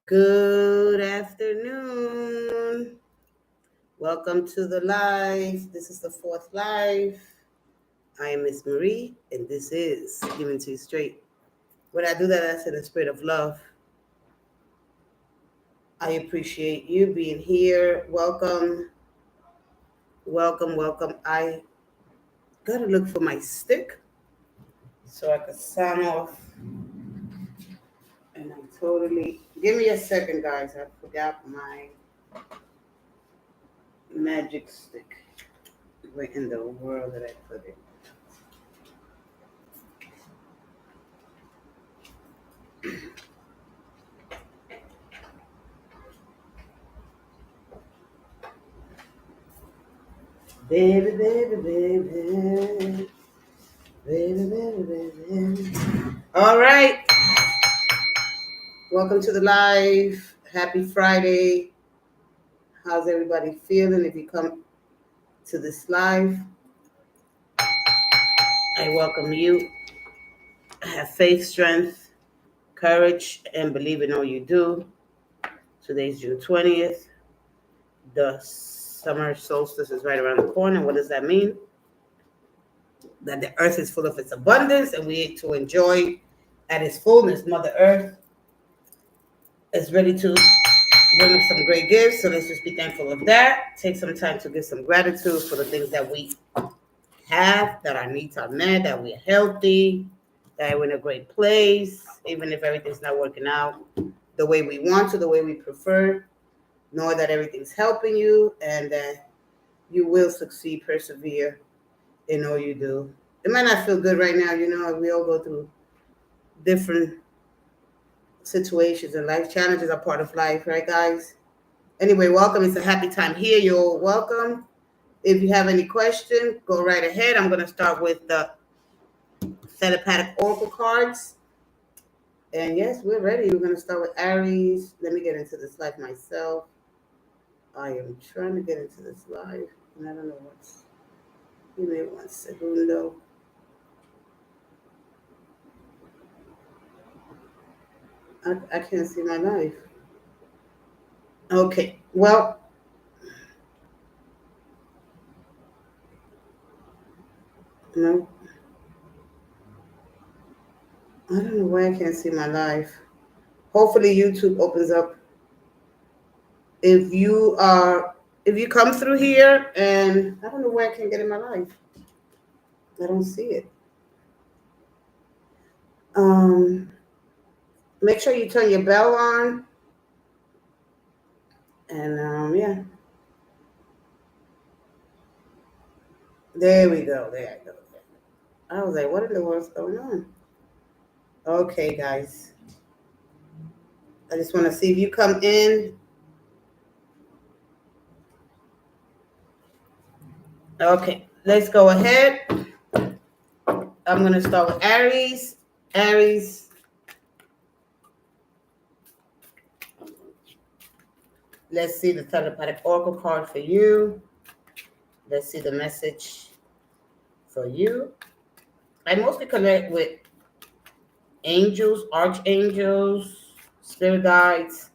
Good afternoon. Welcome to the live. This is the fourth live. I am Miss Marie, and this is Giving to You Straight. When I do that, that's in the spirit of love. I appreciate you being here. Welcome, welcome, welcome. I gotta look for my stick so I can sign off. And I'm totally. Give me a second, guys. I forgot my magic stick. Where in the world did I put it? Baby, baby, baby. Baby, baby, baby. All right. Welcome to the live. Happy Friday. How's everybody feeling? If you come to this live, I welcome you. Have faith, strength, courage, and believe in all you do. Today's June 20th. The summer solstice is right around the corner. What does that mean? That the earth is full of its abundance and we need to enjoy at its fullness. Mother Earth is ready to bring us some great gifts. So let's just be thankful of that. Take some time to give some gratitude for the things that we have, that our needs are met, that we're healthy, that we're in a great place, even if everything's not working out the way we want to, the way we prefer. Know that everything's helping you and that you will succeed, persevere in all you do. It might not feel good right now, we all go through different situations and life challenges are part of life, right, guys? Anyway, welcome. It's a happy time here. You're welcome. If you have any questions, go right ahead. I'm going to start with the telepathic oracle cards. And yes, we're ready. We're going to start with Aries. Let me get into this live myself. I am trying to get into this live, and I don't know what's. Give me 1 segundo. I can't see my live. Okay, well, no, I don't know why I can't see my live. Hopefully, YouTube opens up. If you come through here, and I don't know where I can get in my life. I don't see it. Um, Make sure you turn your bell on. And yeah, there we go. There I go. I was like, what in the world's going on? Okay, guys. I just want to see if you come in. Okay, let's go ahead. I'm going to start with Aries. Aries. Let's see the telepathic oracle card for you. Let's see the message for you. I mostly connect with angels, archangels, spirit guides,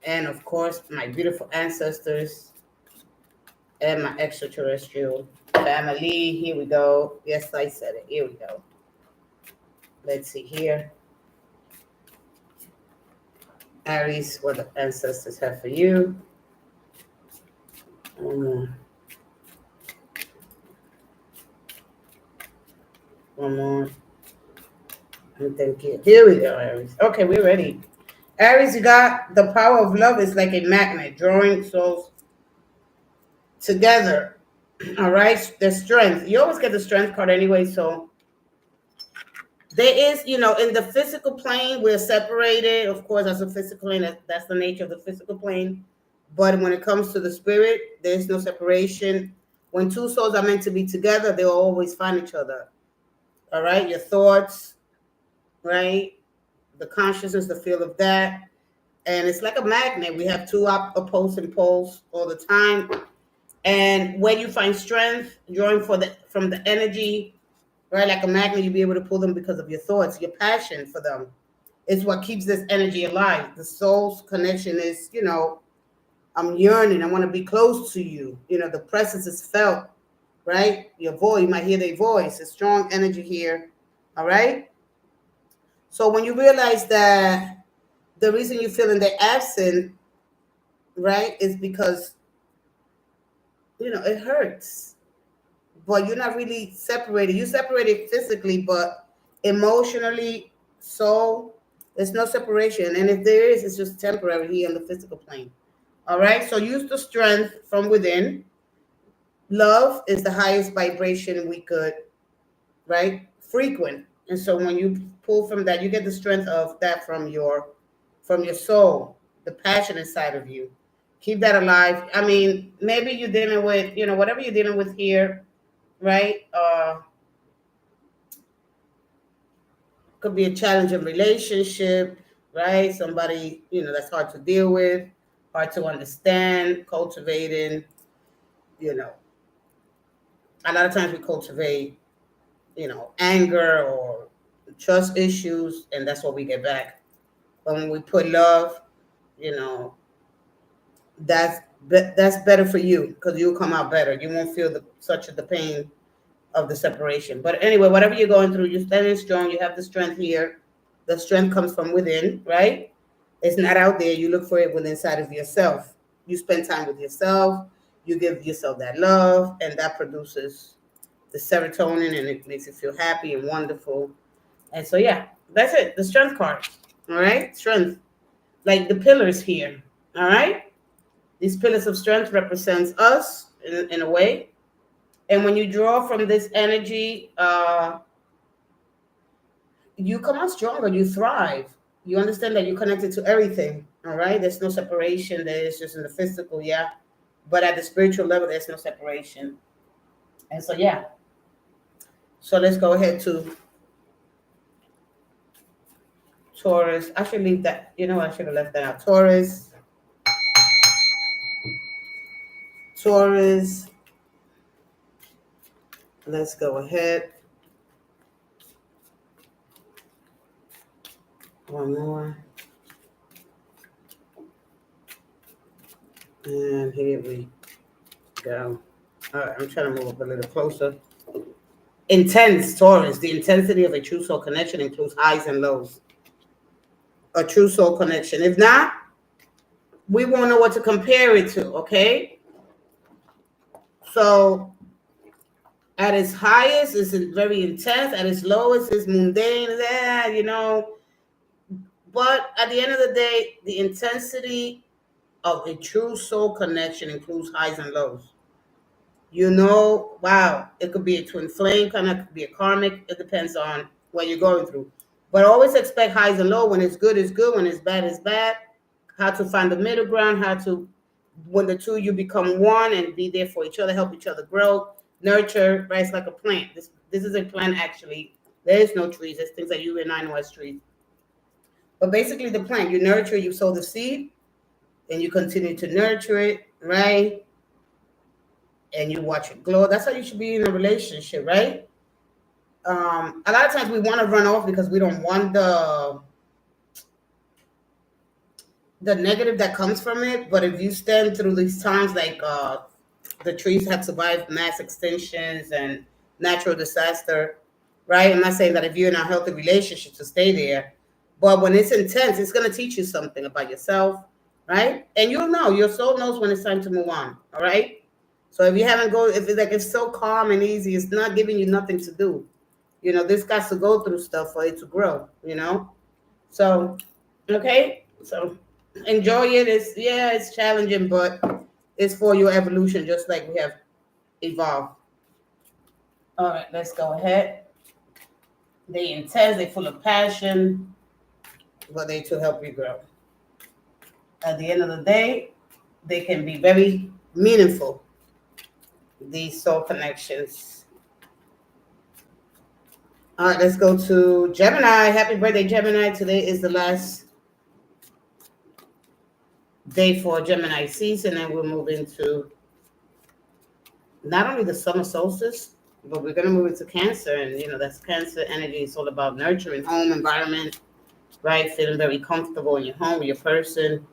and of course, my beautiful ancestors and my extraterrestrial family. Here we go. Yes, I said it. Here we go. Let's see here. Aries, what the ancestors have for you. One more. One more. And thank you. Here we go, Aries. Okay, we're ready. Aries, you got the power of love is like a magnet, drawing souls together. All right, the strength. You always get the strength card anyway, so there is, in the physical plane, we're separated. Of course, that's a physical plane. That's the nature of the physical plane. But when it comes to the spirit, there's no separation. When two souls are meant to be together, they'll always find each other. All right, your thoughts, right? The consciousness, the feel of that. And it's like a magnet. We have two opposing poles all the time. And when you find strength, drawing from the energy, right, like a magnet, you'll be able to pull them because of your thoughts, your passion for them. is what keeps this energy alive. The soul's connection is, I'm yearning. I want to be close to you. The presence is felt, right? Your voice, you might hear their voice. A strong energy here. All right. So when you realize that the reason you're feeling they're absent, right, is because, it hurts. But you're not really separated. You separated physically, but emotionally, soul, there's no separation. And if there is, it's just temporary here on the physical plane. All right. So use the strength from within. Love is the highest vibration we could, right? Frequent. And so when you pull from that, you get the strength of that from your soul, the passion inside of you. Keep that alive. I mean, maybe you're dealing with, whatever you're dealing with here, right? Could be a challenging relationship, right? Somebody, that's hard to deal with, hard to understand, cultivating, you know. A lot of times we cultivate, anger or trust issues, and that's what we get back. But when we put love, you know, that's better for you because you'll come out better. You won't feel such the pain of the separation. But anyway, whatever you're going through, you're standing strong. You have the strength here. The strength comes from within, right? It's not out there. You look for it within inside of yourself. You spend time with yourself. You give yourself that love, and that produces the serotonin, and it makes you feel happy and wonderful. And so, yeah, that's it. The strength card. All right, strength, like the pillars here. All right, these pillars of strength represents us in a way. And when you draw from this energy, you come out stronger. You thrive. You understand that you're connected to everything. All right, there's no separation. There is just in the physical, yeah, but at the spiritual level, there's no separation. And so, yeah. So let's go ahead to Taurus. I should leave that. I should have left that out. Taurus. Taurus. Let's go ahead. One more. And here we go. All right, I'm trying to move up a little closer. Intense Taurus. The intensity of a true soul connection includes highs and lows. A true soul connection. If not, we won't know what to compare it to, okay? So at its highest, it's very intense. At its lowest, it's mundane, But at the end of the day, the intensity of a true soul connection includes highs and lows. Wow, it could be a twin flame, kind of could be a karmic. It depends on what you're going through. But always expect highs and lows. When it's good, it's good. When it's bad, it's bad. How to find the middle ground, when the two of you become one and be there for each other, help each other grow, nurture, right? It's like a plant. This is a plant, actually. There is no trees. There's things that you and I know as trees. But basically, the plant, you nurture, you sow the seed, and you continue to nurture it, right? And you watch it grow. That's how you should be in a relationship, right? A lot of times we want to run off because we don't want the negative that comes from it. But if you stand through these times, like the trees have survived mass extinctions and natural disaster, right? I'm not saying that if you're in a healthy relationship to stay there, but when it's intense, it's going to teach you something about yourself, right? And you'll know, your soul knows when it's time to move on, all right? So if you haven't if it's so calm and easy, it's not giving you nothing to do. This got to go through stuff for it to grow, So, okay, so enjoy it. It's challenging, but it's for your evolution, just like we have evolved. All right, let's go ahead. They intense, they full of passion, but they to help you grow. At the end of the day, they can be very meaningful, these soul connections. All right, let's go to Gemini. Happy birthday, Gemini. Today is the last day for Gemini season, and we'll move into not only the summer solstice, but we're going to move into Cancer. And, that's Cancer energy. It's all about nurturing home, environment, right? Feeling very comfortable in your home with your person,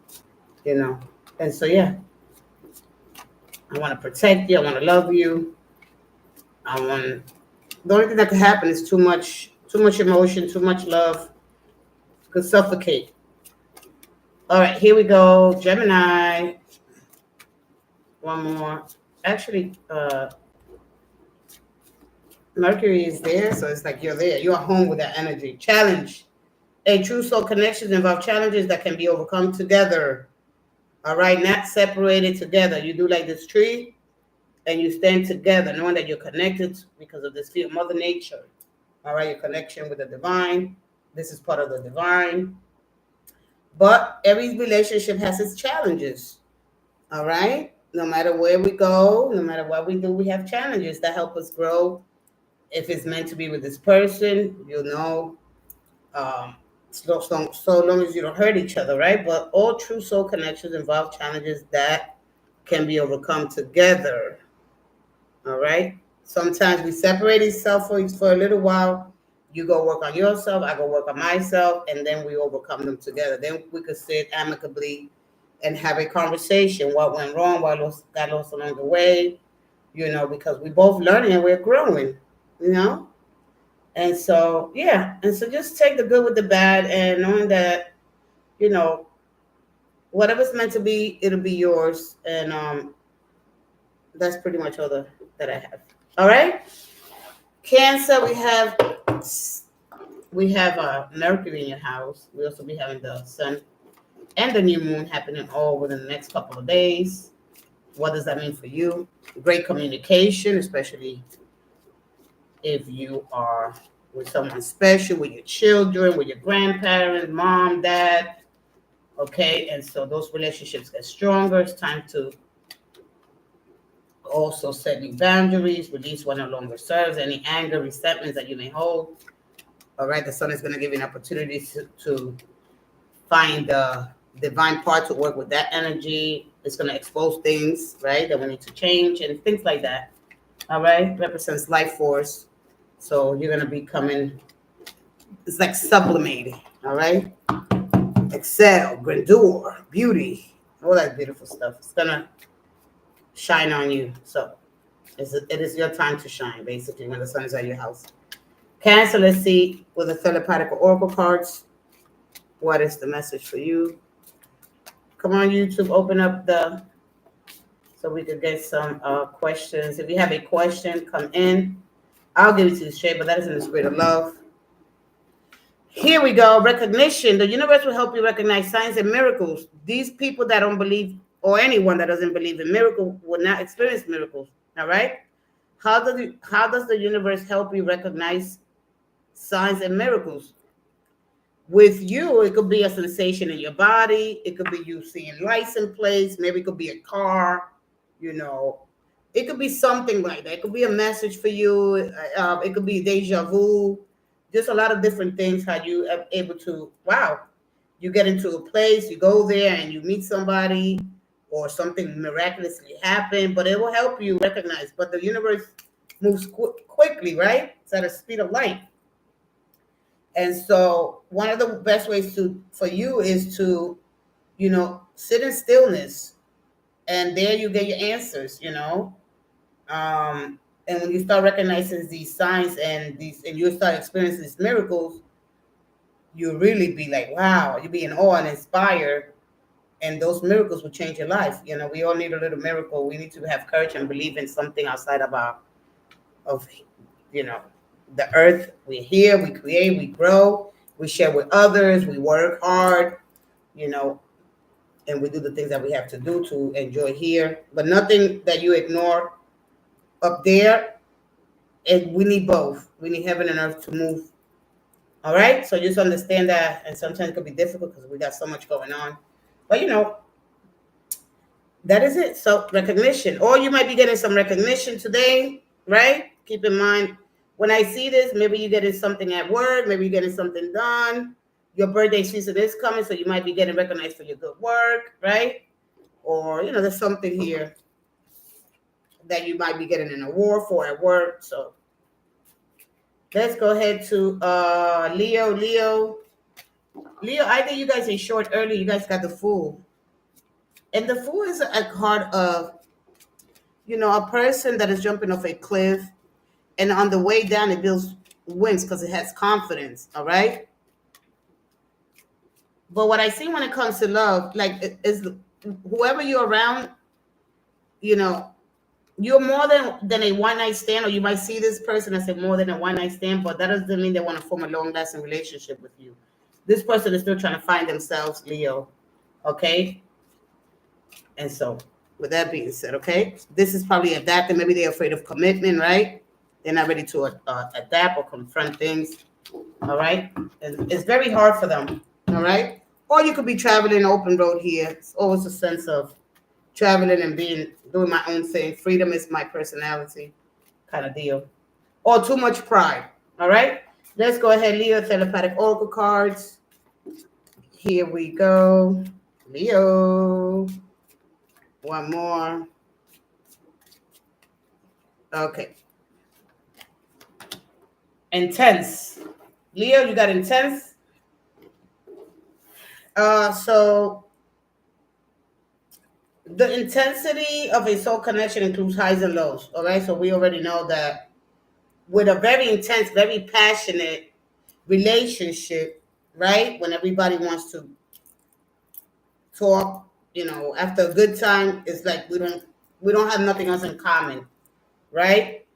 you know. And so, yeah, I want to protect you. I want to love you. I want. The only thing that could happen is too much emotion, too much love could suffocate. All right, here we go, Gemini. One more. Actually, Mercury is there, so it's like you're there. You're home with that energy. Challenge. A true soul connections involve challenges that can be overcome together. All right, not separated together. You do like this tree, and you stand together, knowing that you're connected because of this field, Mother Nature. All right, your connection with the divine. This is part of the divine. But every relationship has its challenges. All right, no matter where we go, no matter what we do, we have challenges that help us grow. If it's meant to be with this person, you'll know. Um, so long as you don't hurt each other, right? But all true soul connections involve challenges that can be overcome together. All right. Sometimes we separate ourselves for a little while. You go work on yourself, I go work on myself, and then we overcome them together. Then we could sit amicably and have a conversation. What went wrong? What got lost along the way? Because we both learning and we're growing. You know. And so, yeah. And so just take the good with the bad and knowing that, you know, whatever's meant to be, it'll be yours. And that's pretty much all that I have. All right. Cancer, we have Mercury in your house. We also be having the sun and the new moon happening all within the next couple of days. What does that mean for you? Great communication, especially if you are with someone special, with your children, with your grandparents, mom, dad. Okay, and so those relationships get stronger. It's time to also set new boundaries, release what no longer serves, any anger, resentments that you may hold. All right, the sun is going to give you an opportunity to find the divine part to work with that energy. It's going to expose things, right, that we need to change and things like that. All right, represents life force. So you're going to be coming, it's like sublimating, all right? Excel, grandeur, beauty, all that beautiful stuff. It's going to shine on you. So it is your time to shine, basically, when the sun is at your house. Cancer, let's see, with the telepathic oracle cards, what is the message for you? Come on, YouTube, open up so we could get some questions. If you have a question, come in. I'll give it to you straight, but that is in the spirit of love. Here we go. Recognition. The universe will help you recognize signs and miracles. These people that don't believe, or anyone that doesn't believe in miracles, will not experience miracles. All right? How does the universe help you recognize signs and miracles? With you, it could be a sensation in your body. It could be you seeing license plates. Maybe it could be a car. It could be something like that. It could be a message for you. It could be deja vu. Just a lot of different things. How you are able to, wow, you get into a place, you go there and you meet somebody or something miraculously happen, but it will help you recognize. But the universe moves quickly, right? It's at the speed of light. And so one of the best ways for you is to, sit in stillness, and there you get your answers, and when you start recognizing these signs and you start experiencing these miracles, you really be like, wow, you be in awe and inspired, and those miracles will change your life. We all need a little miracle. We need to have courage and believe in something outside of the earth. We're here, we create, we grow, we share with others, we work hard, and we do the things that we have to do to enjoy here. But nothing that you ignore up there. And we need both. We need heaven and earth to move. All right? So just understand that. And sometimes it could be difficult because we got so much going on. But, that is it. So recognition. Or you might be getting some recognition today, right? Keep in mind, when I see this, maybe you're getting something at work. Maybe you're getting something done. Your birthday season is coming, so you might be getting recognized for your good work, right? Or, there's something here that you might be getting an award for at work. So let's go ahead to Leo. Leo, Leo, I think you guys are short early. You guys got the Fool. And the Fool is a card of, a person that is jumping off a cliff, and on the way down it builds wings because it has confidence. All right. But what I see when it comes to love, like, is whoever you're around, you know, you're more than a one night stand, or you might see this person as a more than a one night stand, but that doesn't mean they want to form a long lasting relationship with you. This person is still trying to find themselves, Leo. Okay. And so, with that being said, okay, this is probably adapting. Maybe they're afraid of commitment, right? They're not ready to adapt or confront things. All right. And it's very hard for them. All right. Or you could be traveling open road here. It's always a sense of traveling and doing my own thing. Freedom is my personality kind of deal. Or too much pride. All right. Let's go ahead, Leo, telepathic oracle cards. Here we go. Leo. One more. Okay. Intense. Leo, you got intense. So the intensity of a soul connection includes highs and lows. All right. So we already know that with a very intense, very passionate relationship, right? When everybody wants to talk, after a good time, it's like we don't have nothing else in common, right?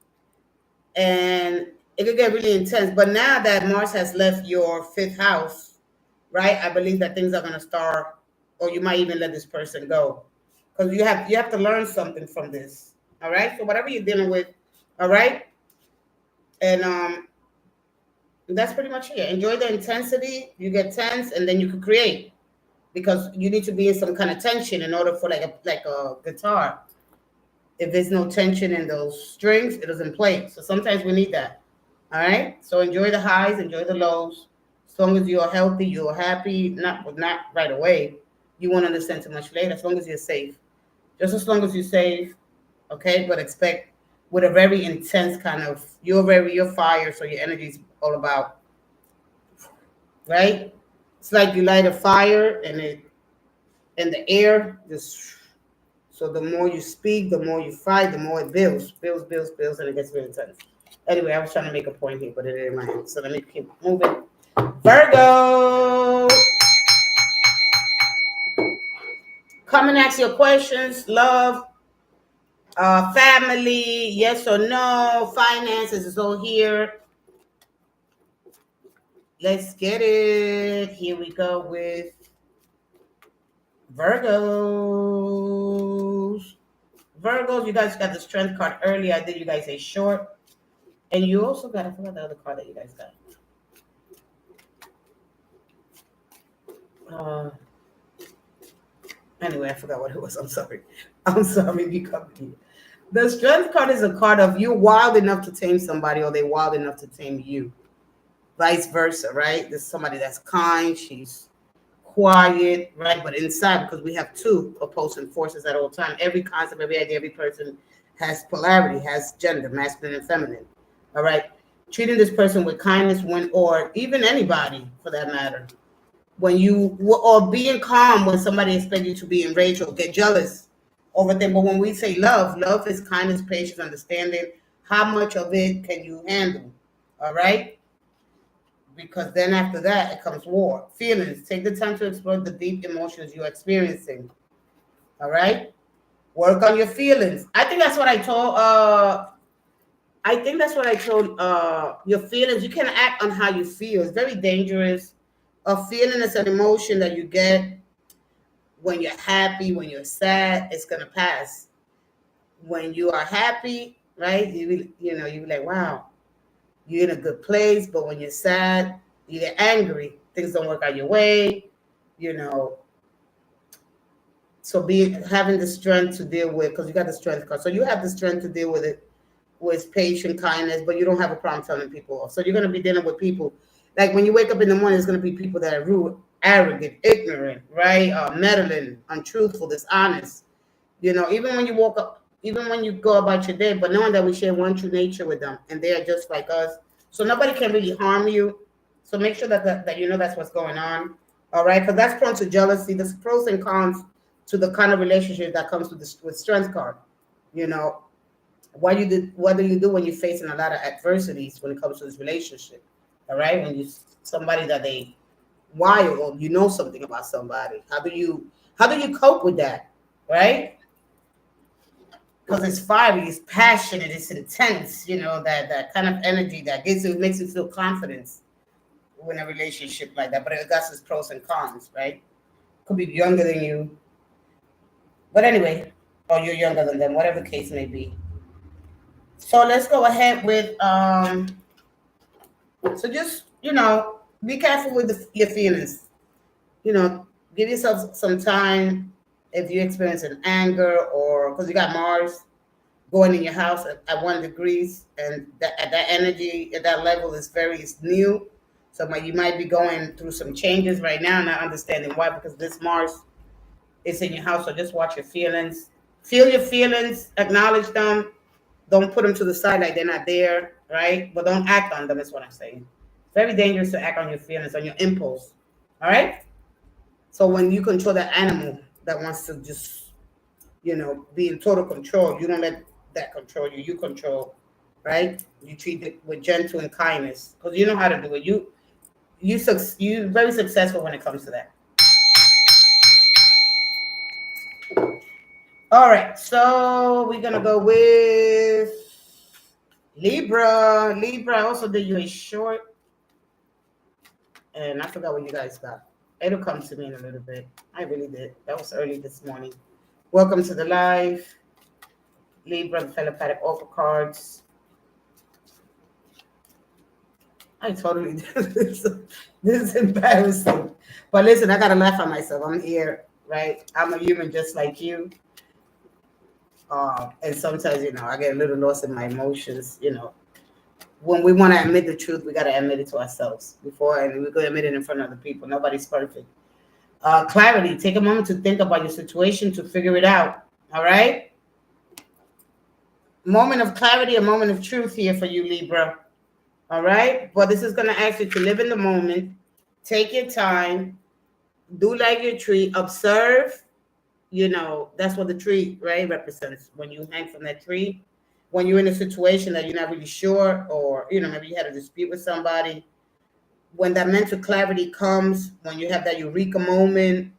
And it could get really intense. But now that Mars has left your fifth house, right? I believe that things are gonna start, or you might even let this person go, because you have to learn something from this. All right. So whatever you're dealing with, all right, and that's pretty much it. Enjoy the intensity. You get tense, and then you can create, because you need to be in some kind of tension in order for like a guitar. If there's no tension in those strings, it doesn't play. So sometimes we need that. All right. So enjoy the highs, enjoy the lows. As long as you're healthy, you're happy. Not right away. You won't understand too much later. As long as you're safe, just as long as you're safe. Okay. But expect with a very intense kind of you're fire, so your energy is all about, right. It's like you light a fire and the air just. So the more you speak, the more you fight, the more it builds, and it gets really intense. Anyway, I was trying to make a point here, but it didn't mind. So let me keep moving. Virgo, come and ask your questions. Love, family, yes or no, finances is all here. Let's get it. Here we go with Virgos. Virgos, you guys got the strength card earlier. I did you guys a short. And you also got, I forgot the other card that you guys got. Anyway, I forgot what it was. I'm sorry. You covered me. The strength card is a card of you wild enough to tame somebody, or they wild enough to tame you. Vice versa, right? There's somebody that's kind, she's quiet, right? But inside, because we have two opposing forces at all time. Every concept, every idea, every person has polarity, has gender, masculine and feminine. All right. Treating this person with kindness, or even anybody for that matter. Or being calm when somebody expects you to be enraged or get jealous over them. But when we say love is kindness, patience, understanding. How much of it can you handle? All right. Because then after that, it comes war. Feelings. Take the time to explore the deep emotions you're experiencing. All right. Work on your feelings. I think that's what I told. Your feelings. You can act on how you feel. It's very dangerous. A feeling is an emotion that you get when you're happy, when you're sad. It's gonna pass. When you are happy, right? You be like, wow, you're in a good place. But when you're sad, you get angry. Things don't work out your way. So having the strength to deal with, because you got the strength card. So you have the strength to deal with it with patient kindness, but you don't have a problem telling people off. So you're going to be dealing with people. Like when you wake up in the morning, there's going to be people that are rude, arrogant, ignorant, right? Meddling, untruthful, dishonest. Even when you woke up, even when you go about your day, but knowing that we share one true nature with them and they are just like us. So nobody can really harm you. So make sure that you know that's what's going on. All right, because that's prone to jealousy. There's pros and cons to the kind of relationship that comes with with strength card. You know, what do you do when you're facing a lot of adversities when it comes to this relationship? All right, when you somebody that they wild, you know something about somebody. How do you cope with that? Right? Because it's fiery, it's passionate, it's intense. You know that kind of energy that gives you makes you feel confidence in a relationship like that. But it got its pros and cons, right? Could be younger than you, but anyway, or you're younger than them, whatever the case may be. So let's go ahead with so just be careful with your feelings. You know, give yourself some time if you experience an anger or because you got Mars going in your house at 1 degrees, and at that energy at that level is it's new. So you might be going through some changes right now, not understanding why, because this Mars is in your house. So just watch your feelings, feel your feelings, acknowledge them. Don't put them to the side like they're not there, right? But don't act on them. Is what I'm saying. It's very dangerous to act on your feelings, on your impulse. All right. So when you control that animal that wants to just be in total control, you don't let that control you. You control, right? You treat it with gentle and kindness because you know how to do it. You very successful when it comes to that. All right, so we're gonna go with Libra. Libra, I also did you a short, and I forgot what you guys got. It'll come to me in a little bit. I really did. That was early this morning. Welcome to the live. Libra, the telepathic oracle cards. I totally did this. This is embarrassing. But listen, I gotta laugh at myself. I'm here, right? I'm a human just like you. And sometimes, I get a little lost in my emotions. When we want to admit the truth, we got to admit it to ourselves before, and we're going to admit it in front of other people. Nobody's perfect. Clarity. Take a moment to think about your situation to figure it out. All right. Moment of clarity, a moment of truth here for you, Libra. All right. But this is going to ask you to live in the moment. Take your time. Do like your tree. Observe. That's what the tree, right, represents. When you hang from that tree, when you're in a situation that you're not really sure, or maybe you had a dispute with somebody, when that mental clarity comes, when you have that eureka moment,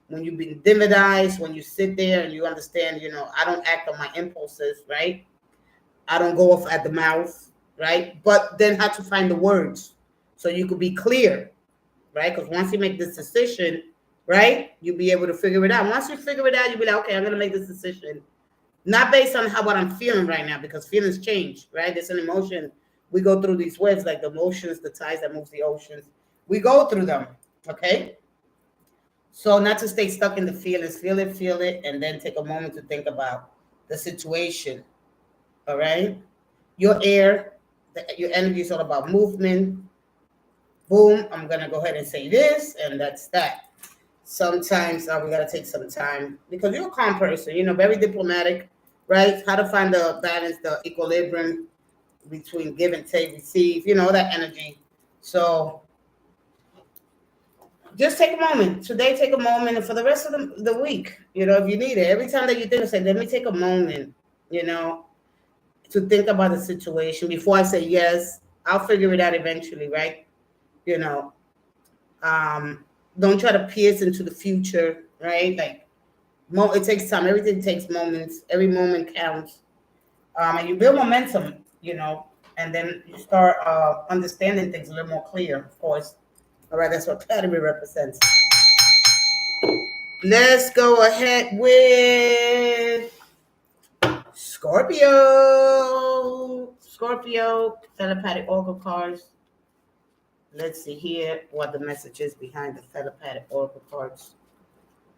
when you've been divinized, when you sit there and you understand, I don't act on my impulses, right? I don't go off at the mouth, right? But then how to find the words so you could be clear, right? Because once you make this decision, right, you'll be able to figure it out. Once you figure it out, you'll be like, okay, I'm going to make this decision. Not based on what I'm feeling right now, because feelings change, right? There's an emotion. We go through these waves like the emotions, the tides that moves the oceans. We go through them, okay? So not to stay stuck in the feelings. Feel it, and then take a moment to think about the situation, all right? Your air, your energy is all about movement. Boom, I'm going to go ahead and say this, and that's that. Sometimes we got to take some time because you're a calm person, very diplomatic, right? How to find the balance, the equilibrium between give and take, receive, that energy. So just take a moment. Today, take a moment, and for the rest of the week, if you need it, every time that you think, say, let me take a moment, to think about the situation before I say yes. I'll figure it out eventually, right? You know, don't try to pierce into the future, right? Like, it takes time. Everything takes moments. Every moment counts. And you build momentum, and then you start understanding things a little more clear, of course. All right, that's what Academy represents. Let's go ahead with Scorpio. Scorpio, telepathic oracle cards. Let's see here what the message is behind the telepathic oracle cards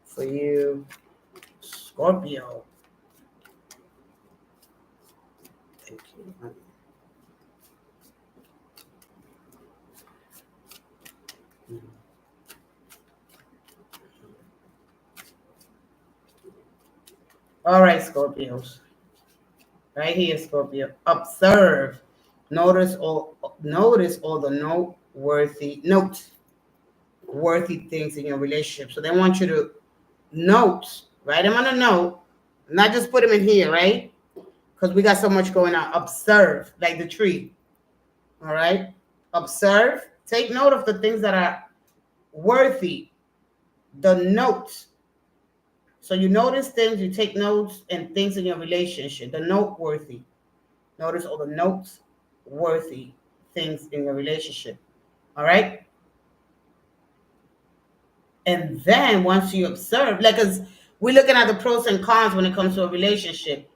for you, Scorpio. Thank you. All right, Scorpios. Right here, Scorpio. Observe. Notice all the noteworthy notes. worthy things in your relationship. So they want you to note, write them on a note, not just put them in here, right? Because we got so much going on. Observe, like the tree. All right? Observe. Take note of the things that are worthy. The notes. So you notice things, you take notes and things in your relationship. The noteworthy. Notice all the notes worthy things in your relationship. All right? And then once you observe, like, because we're looking at the pros and cons when it comes to a relationship.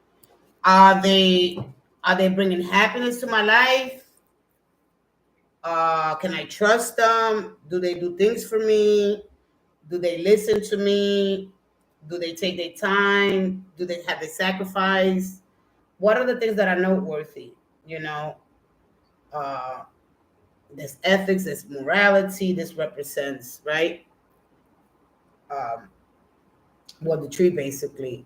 Are they bringing happiness to my life? Can I trust them? Do they do things for me? Do they listen to me? Do they take their time? Do they have the sacrifice? What are the things that are noteworthy? You know, uh, there's ethics, there's morality. This represents, right? Um, well, the tree basically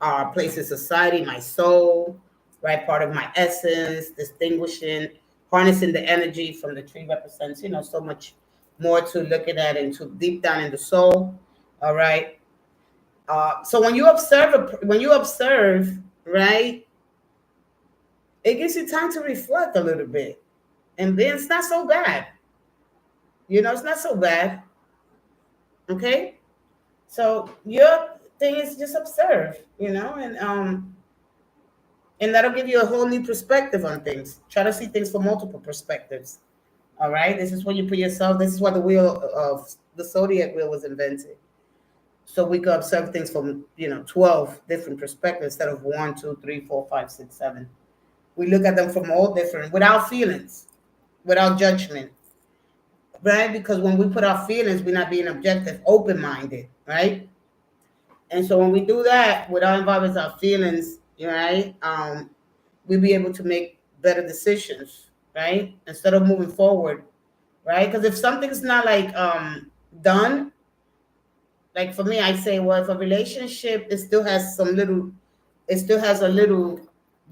are place in society, my soul, right? Part of my essence, distinguishing, harnessing the energy from the tree represents, so much more to look at that and to deep down in the soul. All right. So when you observe, right, it gives you time to reflect a little bit, and then it's not so bad. It's not so bad. Okay. So your thing is just observe, and that'll give you a whole new perspective on things. Try to see things from multiple perspectives. All right. This is when you put yourself. This is why the wheel of the zodiac wheel was invented. So we could observe things from 12 different perspectives instead of 1, 2, 3, 4, 5, 6, 7. We look at them from all different, without feelings, without judgment, right? Because when we put our feelings, we're not being objective, open-minded, right? And so when we do that without involving our feelings, right, we'll be able to make better decisions, right? Instead of moving forward, right? Because if something's not like done, like for me, I say, well, if a relationship it still has a little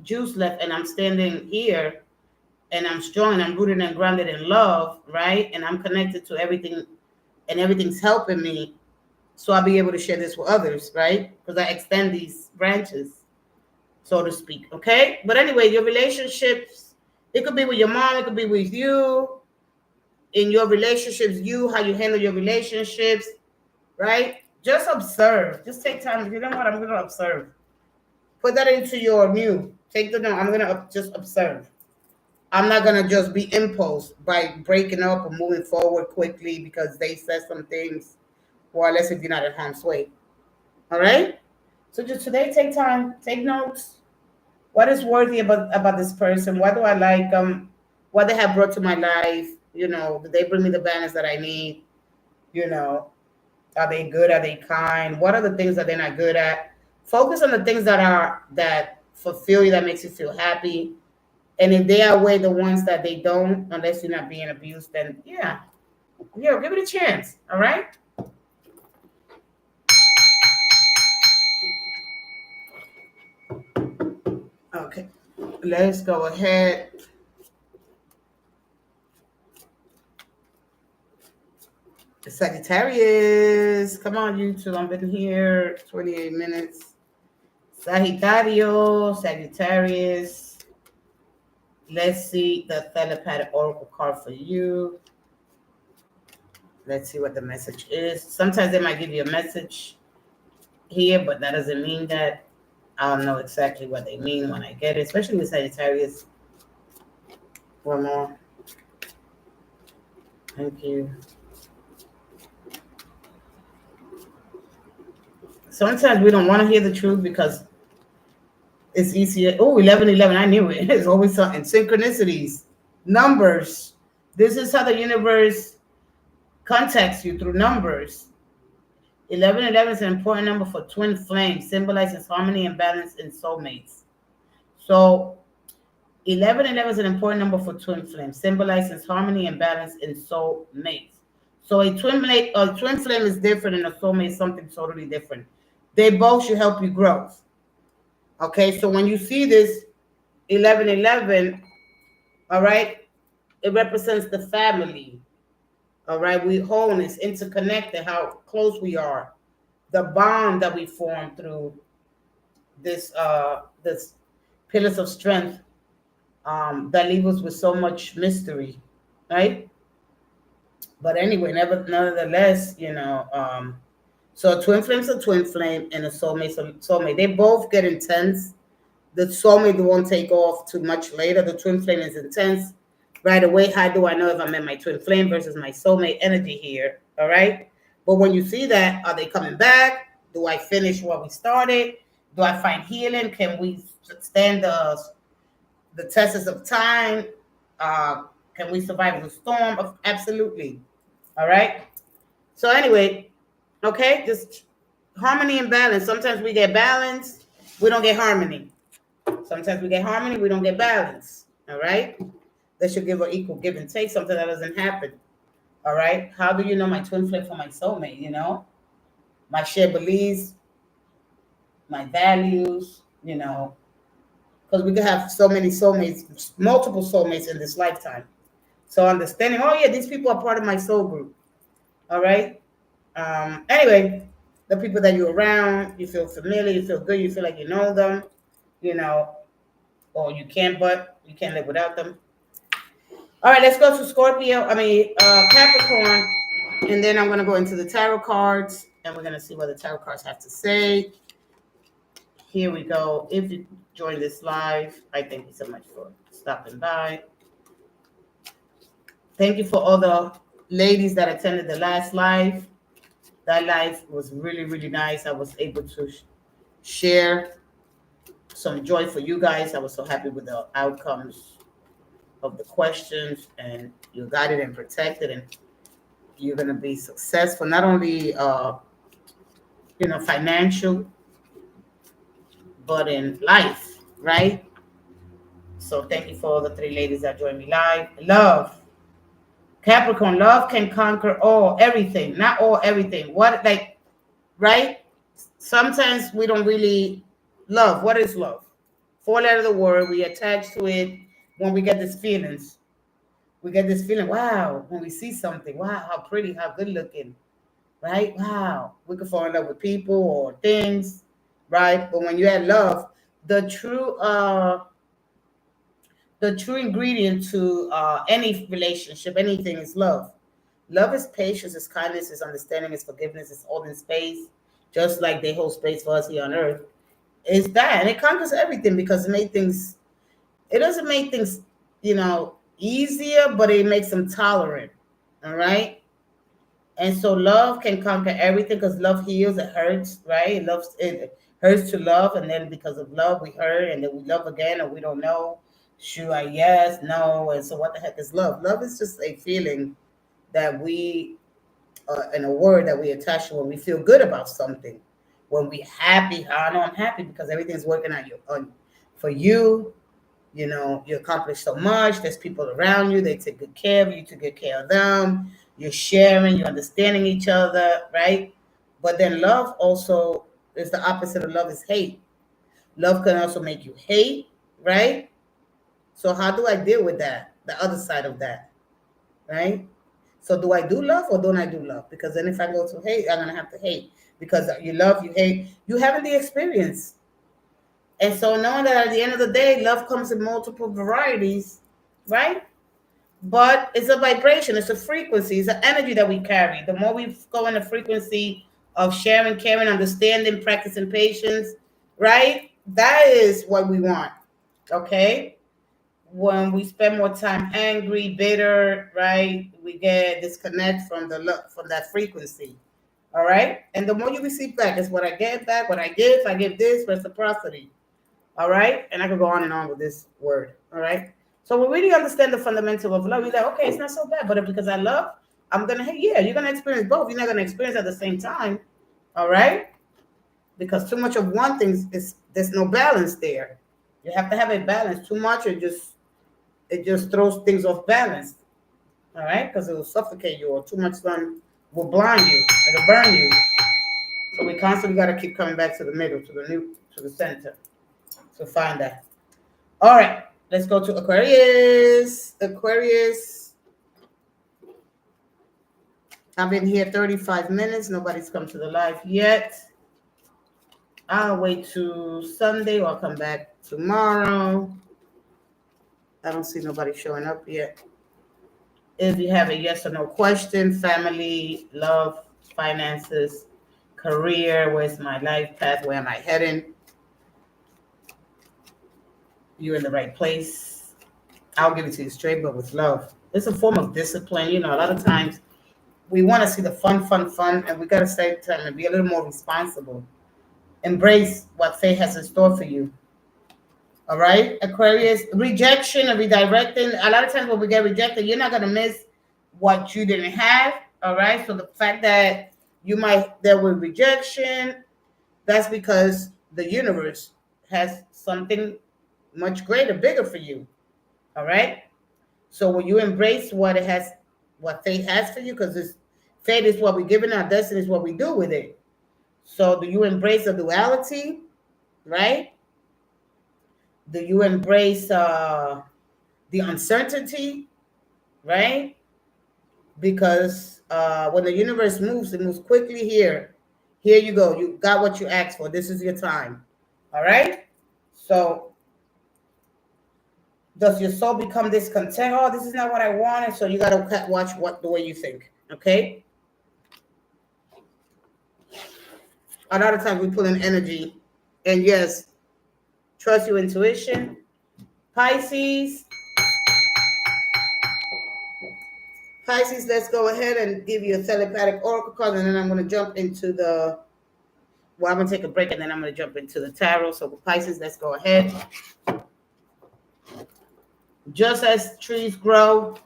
juice left, and I'm standing here, and I'm strong, and I'm rooted and grounded in love, right? And I'm connected to everything, and everything's helping me, so I'll be able to share this with others, right? Because I extend these branches, so to speak. Okay. But anyway, your relationships, it could be with your mom, it could be with you, in your relationships, how you handle your relationships, right? Just observe. Just take time. You know what? I'm going to observe. Put that into your new. Take the note. I'm going to just observe. I'm not going to just be impulsed by breaking up or moving forward quickly because they said some things, or unless if you're not at harm's way. All right? So just today, take time. Take notes. What is worthy about this person? What do I like? What they have brought to my life? Do they bring me the balance that I need? You know, Are they good? Are they kind? What are the things that they're not good at? Focus on the things that fulfill you, that makes you feel happy. And if they outweigh the ones that they don't, unless you're not being abused, then give it a chance. All right. Okay. Let's go ahead. Sagittarius, come on, YouTube. I've been here 28 minutes. Sagittarius. Let's see the telepathic oracle card for you. Let's see what the message is. Sometimes they might give you a message here, but that doesn't mean that I'll know exactly what they mean when I get it, especially with Sagittarius. One more. Thank you. Sometimes we don't want to hear the truth because it's easier. Oh, 1111, I knew it. It's always something. Synchronicities, numbers. This is how the universe contacts you, through numbers. 1111 is an important number for twin flames, symbolizes harmony and balance in soulmates. So 1111 is an important number for twin flames, symbolizes harmony and balance in soulmates. So a twin flame is different, and a soulmate is something totally different. They both should help you grow. Okay, so when you see this 1111, all right, it represents the family. All right, we wholeness, interconnected, how close we are, the bond that we form through this pillars of strength that leave us with so much mystery, right? But anyway, nevertheless, so a twin flame's a twin flame and a soulmate's a soulmate. They both get intense. The soulmate won't take off too much later. The twin flame is intense right away. How do I know if I'm in my twin flame versus my soulmate energy here? All right. But when you see that, are they coming back? Do I finish what we started? Do I find healing? Can we stand the tests of time? Can we survive the storm? Absolutely. All right. So anyway, okay, just harmony and balance. Sometimes we get balance, we don't get harmony. Sometimes we get harmony, we don't get balance. All right. That should give an equal give and take. Something that doesn't happen. All right. How do you know my twin flame from my soulmate? My shared beliefs, my values. Because we could have so many soulmates, multiple soulmates in this lifetime. So understanding, oh yeah, these people are part of my soul group. All right. Anyway, the people that you're around, you feel familiar, you feel good, you feel like you know them, or you can't live without them. All right, let's go to Capricorn, and then I'm going to go into the tarot cards, and we're going to see what the tarot cards have to say. Here we go. If you join this live, I thank you so much for stopping by. Thank you for all the ladies that attended the last live. That live was really, really nice. I was able to share some joy for you guys. I was so happy with the outcomes of the questions, and you're guided and protected, and you're going to be successful, not only financial, but in life, right? So thank you for all the 3 ladies that joined me live. Love. Capricorn, love can conquer everything. Not all, everything. Right? Sometimes we don't really love. What is love? 4-letter of the word. We attach to it when we get these feelings. We get this feeling, wow, when we see something, wow, how pretty, how good looking, right? Wow. We could fall in love with people or things, right? But when you add love, the true ingredient to any relationship, anything, is love. Love is patience, is kindness, is understanding, is forgiveness, is holding space, just like they hold space for us here on earth. It's that, and it conquers everything because it doesn't make things, easier, but it makes them tolerant. All right. And so love can conquer everything because love heals. It hurts, right? It hurts to love, and then because of love, we hurt, and then we love again, and we don't know. Should I? Yes, no. And so, what the heck is love? Love is just a feeling that we, and a word that we attach to when we feel good about something. When we happy, I know I'm happy because everything's working out for you. You accomplish so much. There's people around you. They take good care of you. To take care of them. You're sharing. You're understanding each other, right? But then love also is the opposite of love is hate. Love can also make you hate, right? So how do I deal with that? The other side of that, right? So do I do love or don't I do love? Because then if I go to hate, I'm gonna have to hate because you love, you hate, you haven't the experience. And so knowing that at the end of the day, love comes in multiple varieties, right? But it's a vibration, it's a frequency, it's an energy that we carry. The more we go in the frequency of sharing, caring, understanding, practicing patience, right? That is what we want, okay? When we spend more time angry, bitter, right? We get disconnect from from that frequency. All right. And the more you receive back is what I get back, what I give this, reciprocity. All right. And I could go on and on with this word. All right. So we really understand the fundamental of love. You're like, okay, it's not so bad, but because I love, I'm gonna hate. Yeah, you're gonna experience both. You're not gonna experience at the same time. All right. Because too much of one thing is there's no balance there. You have to have a balance. Too much, it just throws things off balance. All right, because it will suffocate you, or too much sun will blind you, it'll burn you. So we constantly got to keep coming back to the middle, to the center, to find that. All right, let's go to Aquarius. Aquarius. I've been here 35 minutes. Nobody's come to the live yet. I'll wait to Sunday or I'll come back tomorrow. I don't see nobody showing up yet. If you have a yes or no question, family, love, finances, career, where's my life path, where am I heading? You're in the right place. I'll give it to you straight, but with love. It's a form of discipline. You know, a lot of times we want to see the fun, and we got to stay time and be a little more responsible. Embrace what fate has in store for you. All right, Aquarius, rejection and redirecting. A lot of times when we get rejected, you're not going to miss what you didn't have. All right, so the fact that there was rejection, that's because the universe has something much greater, bigger for you. All right, so when you embrace what fate has for you, because fate is what we give in, our destiny is what we do with it. So do you embrace the duality, right? Do you embrace the uncertainty, right? Because when the universe moves, it moves quickly here. Here you go. You got what you asked for. This is your time. All right? So does your soul become discontent? Oh, this is not what I wanted. So you got to watch the way you think. Okay? A lot of times we pull in energy. And yes, trust your intuition. Pisces, let's go ahead and give you a telepathic oracle card, and then I'm going to jump into I'm going to take a break, and then I'm going to jump into the tarot. So Pisces, let's go ahead. Just as trees grow,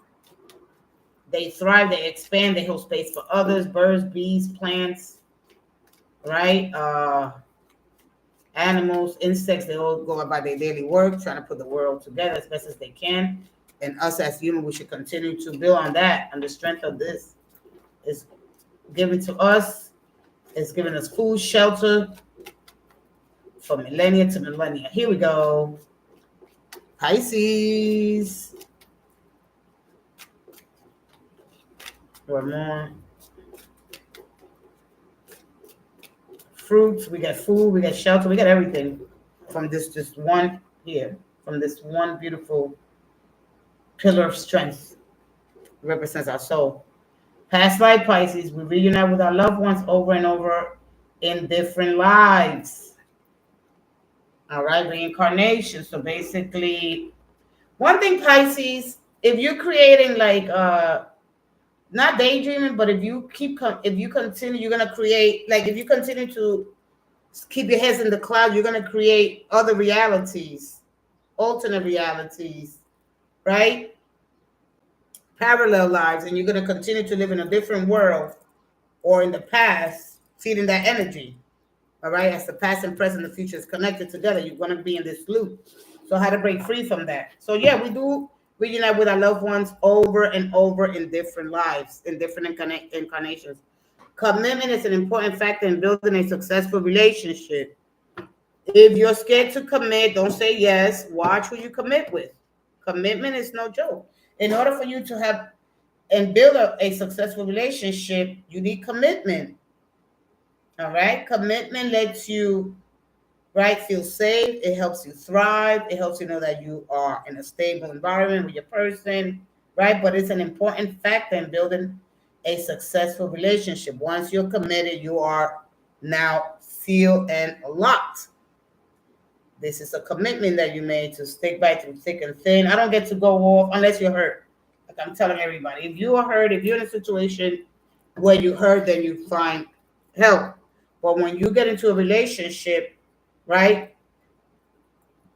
they thrive, they expand, they hold space for others, birds, bees, plants, right? Animals, insects, they all go about their daily work, trying to put the world together as best as they can. And us as humans, we should continue to build on that. And the strength of this is given to us. It's giving us food, shelter from millennia to millennia. Here we go. Pisces. One more. Fruits, we got food, we got shelter, we got everything from this just one here, from this one beautiful pillar of strength. It represents our soul. Past life, Pisces, we reunite with our loved ones over and over in different lives. All right, reincarnation. So basically, one thing, Pisces, if you're creating not daydreaming, but if you continue, you're gonna create, if you continue to keep your heads in the clouds, you're gonna create other realities, alternate realities, right? Parallel lives, and you're gonna continue to live in a different world or in the past, feeding that energy. All right, as the past and present and the future is connected together, you're gonna be in this loop. So how to break free from that? So yeah, we do reunite with our loved ones over and over in different lives, in different incarnations. Commitment is an important factor in building a successful relationship. If you're scared to commit, don't say yes. Watch who you commit with. Commitment is no joke. In order for you to have and build a successful relationship, you need commitment. All right? Commitment lets you feel safe. It helps you thrive. It helps you know that you are in a stable environment with your person, right? But it's an important factor in building a successful relationship. Once you're committed, you are now sealed and locked. This is a commitment that you made to stick by through thick and thin. I don't get to go off unless you're hurt. Like I'm telling everybody, if you are hurt, if you're in a situation where you hurt, then you find help. But when you get into a relationship, right?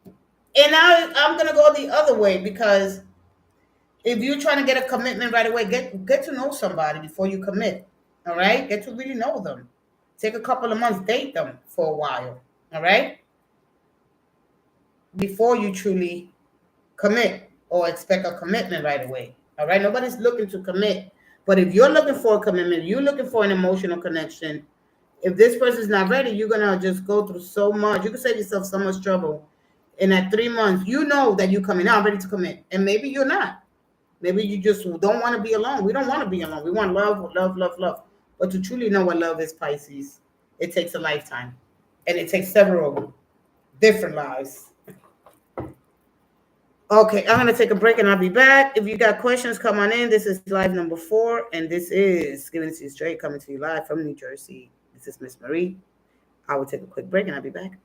And I'm gonna go the other way, because if you're trying to get a commitment right away, get to know somebody before you commit. All right, get to really know them. Take a couple of months, date them for a while. All right, before you truly commit or expect a commitment right away. All right, nobody's looking to commit, but if you're looking for a commitment, you're looking for an emotional connection. If this person's not ready, you're gonna just go through so much. You can save yourself so much trouble. In that 3 months, you know that you're coming out ready to commit, and maybe you're not. Maybe you just don't want to be alone. We don't want to be alone. We want love, love, love, love. But to truly know what love is, Pisces, it takes a lifetime. And it takes several different lives. Okay, I'm gonna take a break and I'll be back. If you got questions, come on in. This is live number 4, and this is Giving It to You Straight, coming to you live from New Jersey. This is Miss Marie. I will take a quick break and I'll be back.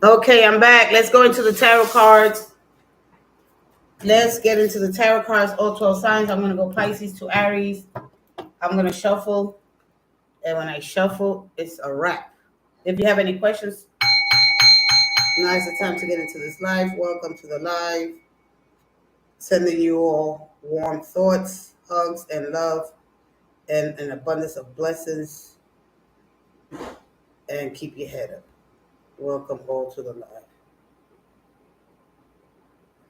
Okay, I'm back. Let's go into the tarot cards. Let's get into the tarot cards, all 12 signs. I'm going to go Pisces to Aries. I'm going to shuffle. And when I shuffle, it's a wrap. If you have any questions, now is the time to get into this live. Welcome to the live. Sending you all warm thoughts, hugs, and love, and an abundance of blessings. And keep your head up. Welcome all to the live.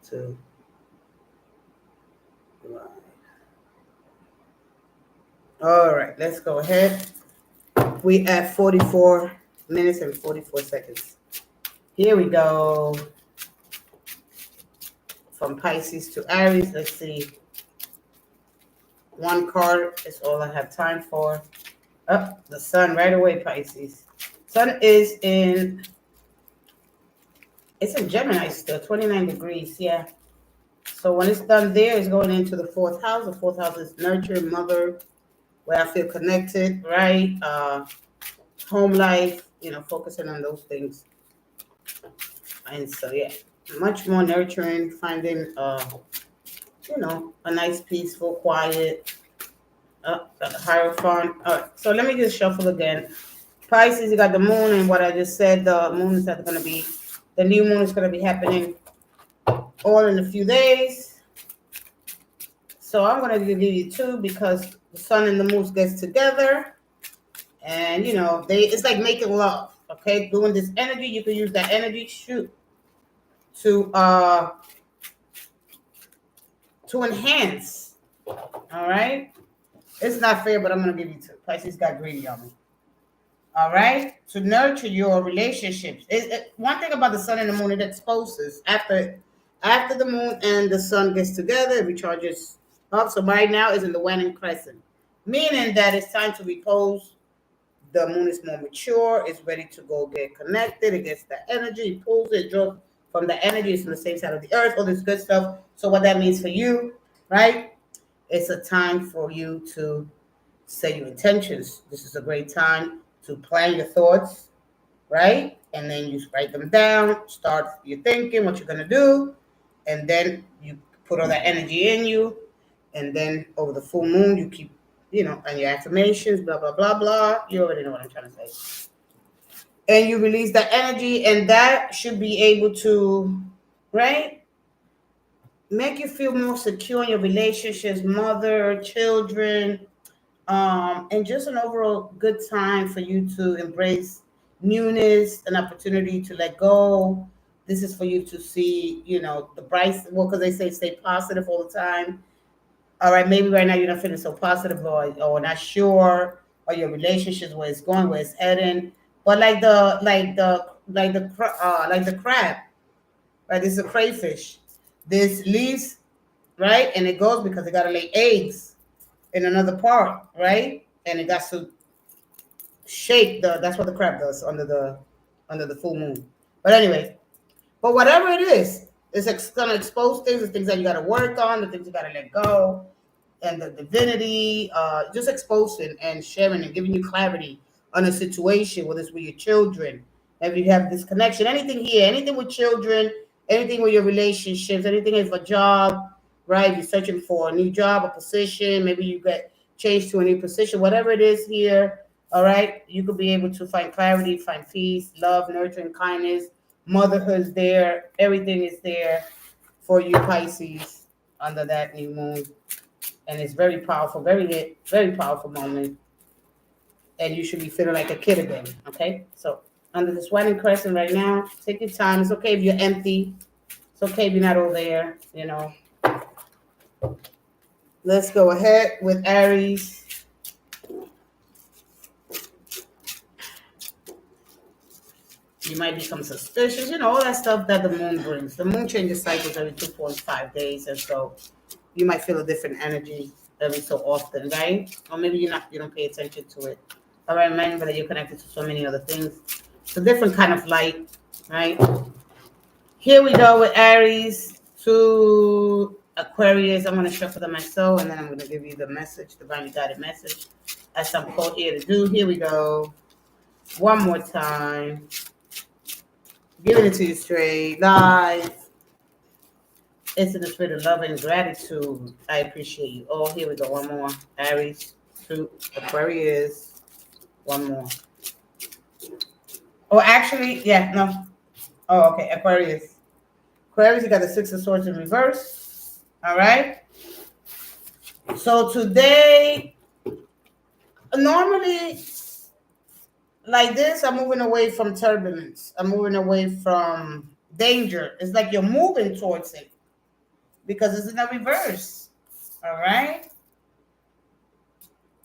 To live. All right, let's go ahead. We at 44 minutes and 44 seconds. Here we go. From Pisces to Aries. Let's see. One card is all I have time for. Up the sun right away, Pisces. Sun is in, it's in Gemini still, 29 degrees. Yeah. So when it's done there, it's going into the fourth house. The fourth house is nurture, mother, where I feel connected, right? Home life, focusing on those things. And so, yeah, much more nurturing, finding, a nice, peaceful, quiet, Hierophant. All right, so let me just shuffle again. Pisces, you got the moon, and what I just said, the moon is going to be, the new moon is going to be happening all in a few days. So I'm going to give you two because the sun and the moon gets together, and it's like making love. Okay, doing this energy, you can use that energy to to enhance. All right, it's not fair, but I'm going to give you two. Pisces got greedy on me. All right, to nurture your relationships. One thing about the sun and the moon, it exposes after the moon and the sun gets together, it recharges up. So right now is in the waning crescent, meaning that it's time to repose. The moon is more mature, it's ready to go get connected, it gets the energy, it pulls it, draws from the energy, it's on the same side of the earth, all this good stuff. So what that means for you, right? It's a time for you to set your intentions. This is a great time to plan your thoughts, right? And then you write them down, start your thinking, what you're going to do, and then you put all that energy in you. And then over the full moon, you keep, and your affirmations, blah, blah, blah, blah. You already know what I'm trying to say. And you release that energy, and that should be able to, right? Make you feel more secure in your relationships, mother, children, and just an overall good time for you to embrace newness, an opportunity to let go. This is for you to see, the bright, well, because they say stay positive all the time. All right, maybe right now you're not feeling so positive or not sure, or your relationships, where it's going, where it's heading. But like the crab, right? This is a crayfish. This leaves, right, and it goes because it got to lay eggs in another part, right? And it got to shake that's what the crab does under the full moon. But anyway, but whatever it is, it's gonna expose things, the things that you gotta work on, the things you gotta let go, and the divinity, just exposing and sharing and giving you clarity on a situation, whether it's with your children, if you have this connection, anything here, anything with children, anything with your relationships, anything if a job, right? You're searching for a new job, a position, maybe you get changed to a new position, whatever it is here, all right, you could be able to find clarity, find peace, love, nurturing, kindness, motherhood's there, everything is there for you, Pisces, under that new moon. And it's very powerful, very, very powerful moment. And you should be feeling like a kid again. Okay. So under this wedding crescent right now, take your time. It's okay if you're empty. It's okay if you're not over there. Let's go ahead with Aries. You might become suspicious, all that stuff that the moon brings. The moon changes cycles every 2.5 days, and so you might feel a different energy every so often, right? Or maybe you don't pay attention to it. All right, remember that you're connected to so many other things. It's a different kind of light, right? Here we go with Aries to Aquarius. I'm going to shuffle them myself, and then I'm going to give you the message, divinely guided message, as I'm called here to do. Here we go. One more time. Giving it to you straight, live. It's in the spirit of love and gratitude. I appreciate you all. Here we go. One more. Aries to Aquarius. One more. Oh, actually, yeah, no. Oh, okay. Aquarius. Aquarius, you got the Six of Swords in reverse. All right. So today, normally, like this, I'm moving away from turbulence. I'm moving away from danger. It's like you're moving towards it because it's in the reverse. All right.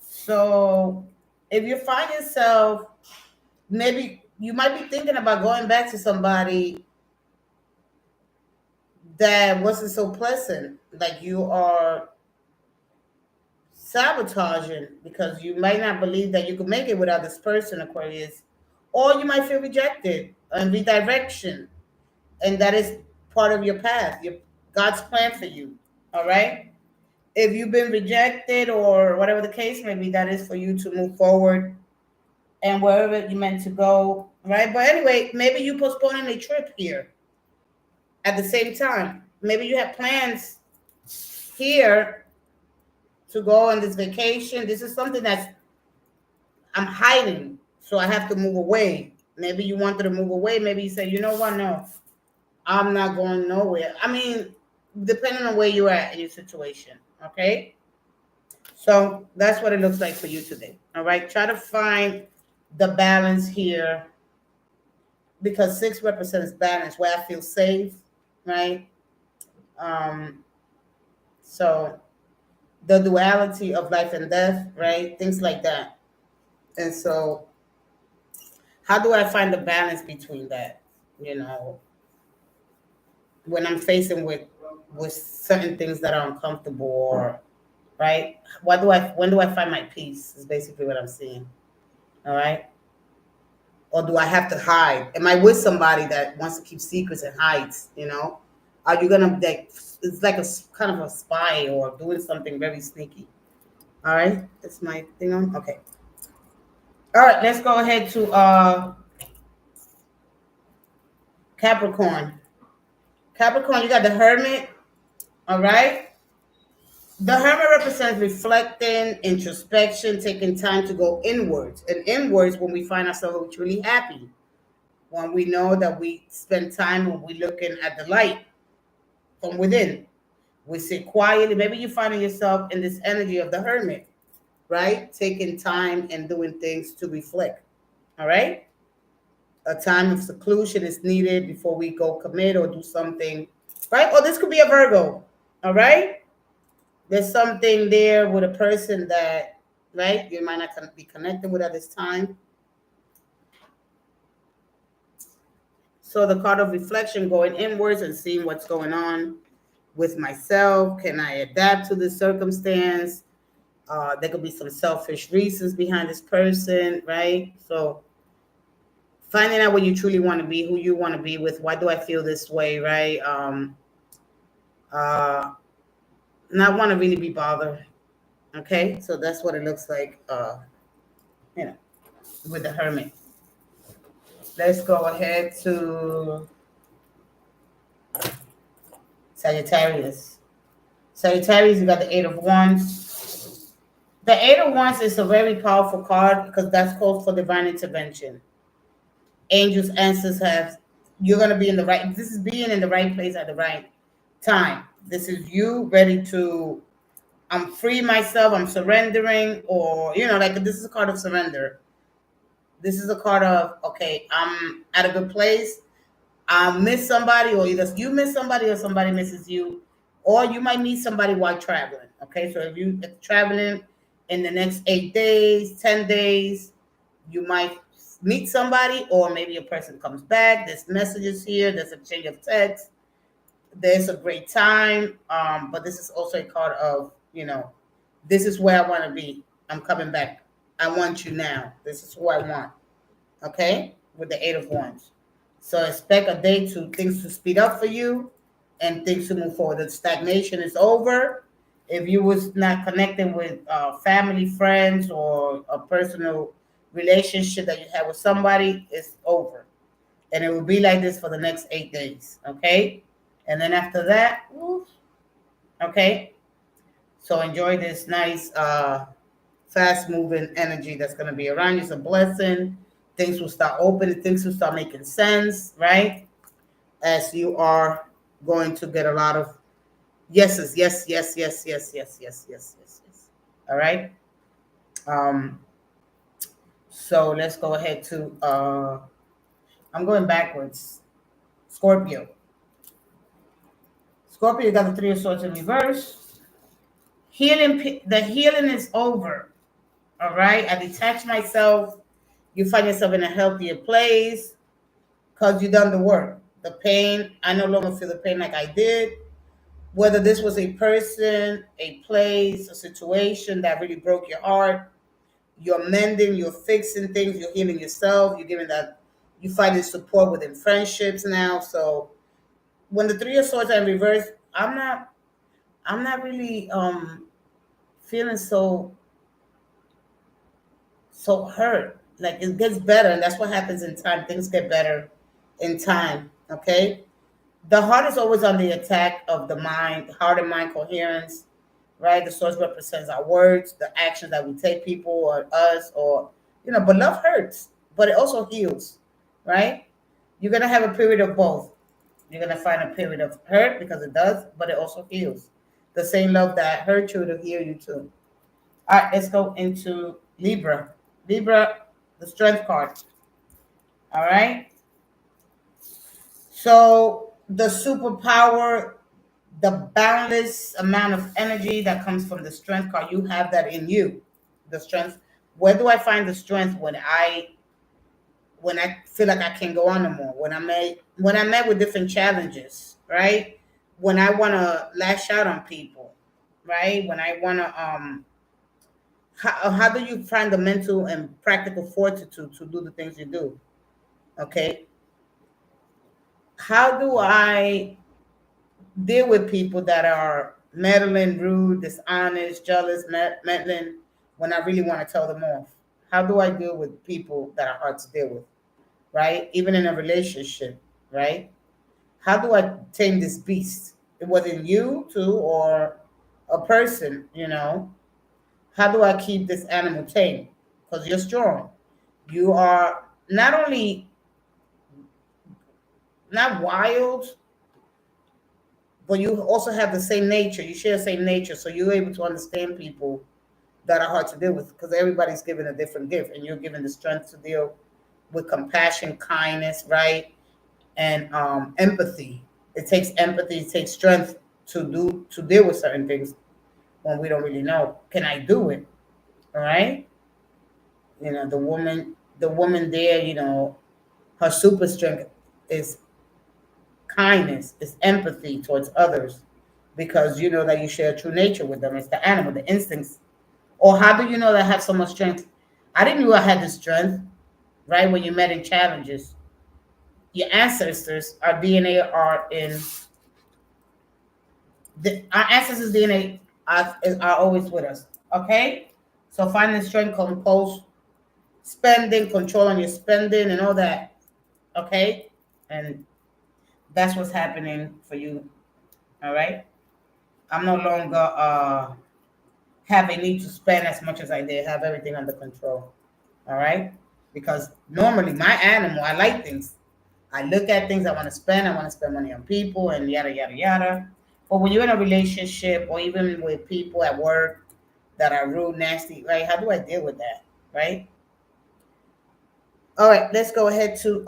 So if you find yourself, maybe you might be thinking about going back to somebody that wasn't so pleasant, like you are sabotaging because you might not believe that you could make it without this person, Aquarius, or you might feel rejected and redirection, and that is part of your path, your God's plan for you. All right. If you've been rejected or whatever the case may be, that is for you to move forward and wherever you meant to go. Right. But anyway, maybe you postponing a trip here at the same time. Maybe you have plans here to go on this vacation. This is something that's I'm hiding, so I have to move away. Maybe you wanted to move away. Maybe you say, you know what, no, I'm not going nowhere. I mean, depending on where you're at in your situation. Okay. So that's what it looks like for you today. All right. Try to find the balance here because 6 represents balance, where I feel safe. Right. Um, so the duality of life and death, right? Things like that. And so, how do I find the balance between that? You know, when I'm facing with certain things that are uncomfortable, or right? When do I find my peace? Is basically what I'm saying. All right. Or do I have to hide? Am I with somebody that wants to keep secrets and hides? You know, are you gonna like? It's like a kind of a spy or doing something very sneaky. All right, that's my thing on. Okay. All right, let's go ahead to Capricorn. Capricorn, you got the Hermit. All right. The Hermit represents reflecting, introspection, taking time to go inwards. And inwards, when we find ourselves truly happy, when we know that we spend time when we're looking at the light from within. We sit quietly. Maybe you're finding yourself in this energy of the Hermit, right? Taking time and doing things to reflect. All right. A time of seclusion is needed before we go commit or do something, right? Or this could be a Virgo. All right. There's something there with a person that, right, you might not be connected with at this time. So the card of reflection, going inwards and seeing what's going on with myself. Can I adapt to this circumstance? There could be some selfish reasons behind this person, right? So finding out what you truly want to be, who you want to be with. Why do I feel this way, right? Not want to really be bothered. Okay, so that's what it looks like. You know, with the Hermit. Let's go ahead to Sagittarius. Sagittarius, you got the Eight of Wands. The Eight of Wands is a very powerful card because that's called for divine intervention. Angels, answers have, you're going to be in the right, this is being in the right place at the right time. This is you ready to, I'm free myself, I'm surrendering, or, you know, like this is a card of surrender. This is a card of, okay, I'm at a good place. I miss somebody, or either you miss somebody or somebody misses you, or you might meet somebody while traveling. Okay, so if you're traveling in the next 8 days, 10 days, you might meet somebody, or maybe a person comes back. There's messages here, there's a change of text, there's a great time. But this is also a card of, you know, this is where I want to be. I'm coming back. I want you now. This is who I want. Okay, with the Eight of Wands. So expect a day to things to speed up for you and things to move forward. The stagnation is over. If you was not connecting with family, friends, or a personal relationship that you have with somebody, it's over. And it will be like this for the next 8 days. Okay. And then after that, okay. So enjoy this nice, fast moving energy that's going to be around you. It's a blessing. Things will start opening. Things will start making sense, right? As you are going to get a lot of yeses, yes, yes, yes, yes, yes, yes, yes, yes, yes. All right. So let's go ahead to I'm going backwards. Scorpio. Scorpio got the Three of Swords in reverse. Healing, the healing is over. All right. I detach myself. You find yourself in a healthier place because you've done the work. The pain, I no longer feel the pain like I did. Whether this was a person, a place, a situation that really broke your heart, You're mending, you're fixing things, you're healing yourself, you're giving that, you finding support within friendships now. So when the Three of Swords are in reverse, I'm not really feeling so hurt. Like it gets better, and that's what happens in time. Things get better in time. Okay. The heart is always on the attack of the mind, heart and mind coherence, right? The source represents our words, the actions that we take, people or us, or but love hurts, but it also heals, right? You're gonna have a period of both. You're gonna find a period of hurt because it does, but it also heals. The same love that hurt you to heal you too. All right, let's go into Libra. Libra, the strength card. All right. So the superpower, the boundless amount of energy that comes from the strength card, you have that in you. The strength. Where do I find the strength when I feel like I can't go on no more? When I met with different challenges, right? When I want to lash out on people, right? When I want to how do you find the mental and practical fortitude to do the things you do? Okay. How do I deal with people that are meddling, rude, dishonest, jealous, meddling when I really want to tell them off? How do I deal with people that are hard to deal with, right? Even in a relationship, right? How do I tame this beast? It wasn't you too or a person. How do I keep this animal tame? Because you're strong. You are not only not wild, but you also have the same nature. You share the same nature, so you're able to understand people that are hard to deal with because everybody's given a different gift, and you're given the strength to deal with compassion, kindness, right, and empathy. It takes empathy, it takes strength to deal with certain things when we don't really know. Can I do it? All right. The woman there. Her super strength is kindness, is empathy towards others, because you know that you share true nature with them. It's the animal, the instincts. Or how do you know that I have so much strength? I didn't know I had the strength, right? When you met in challenges, your ancestors, our DNA are in our ancestors' DNA are always with us. Okay, so finding strength, compose spending, control on your spending, and all that. Okay, and that's what's happening for you. All right, I'm no longer have a need to spend as much as I did. Have everything under control. All right, because normally my animal, I like things. I look at things I want to spend. I want to spend money on people and yada yada yada. But when you're in a relationship or even with people at work that are rude, nasty, right? How do I deal with that, right? All right, let's go ahead to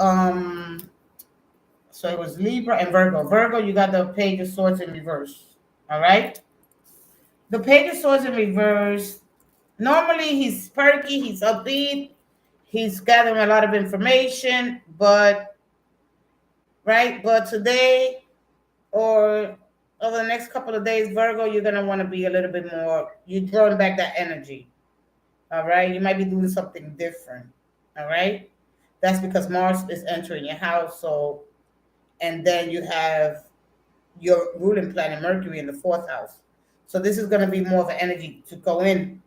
So it was Libra and Virgo. Virgo, you got the Page of Swords in reverse. All right, the Page of Swords in reverse. Normally he's perky, he's upbeat, he's gathering a lot of information, but right, but today or over the next couple of days, Virgo, you're gonna want to be a little bit more. You're drawing back that energy. All right, you might be doing something different. All right, that's because Mars is entering your house. So, and then you have your ruling planet Mercury in the fourth house. So this is going to be more of an energy to go in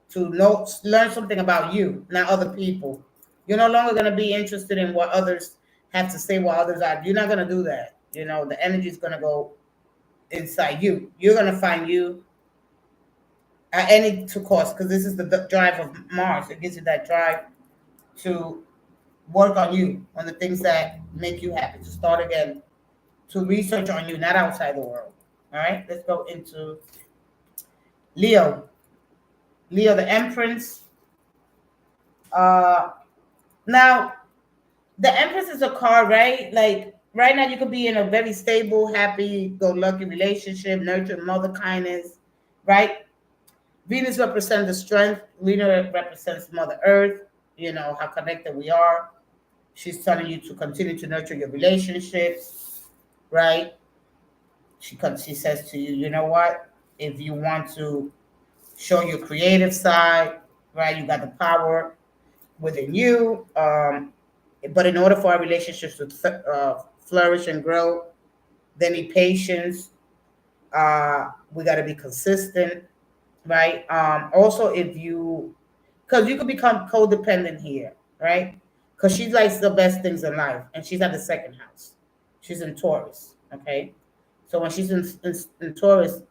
to learn something about you, not other people. You're no longer going to be interested in what others have to say, what others are. You're not going to do that. The energy is going to go inside you. You're going to find you at any to cost, because this is the drive of Mars. It gives you that drive to work on you, on the things that make you happy, to start again, to research on you, not outside the world. All right, let's go into Leo. Leo, the Empress. Uh, Now, the Empress is a card, right? Like right now, you could be in a very stable, happy-go-lucky relationship, nurturing mother kindness, right? Venus represents the strength. Venus represents Mother Earth. How connected we are. She's telling you to continue to nurture your relationships, right? She says to you, you know what? If you want to show your creative side, right? You got the power within you. But in order for our relationships to flourish and grow, they need patience. We got to be consistent, right? Also, if you, because you could become codependent here, right? Because she likes the best things in life, and she's at the second house. She's in Taurus, okay? So when she's in Taurus,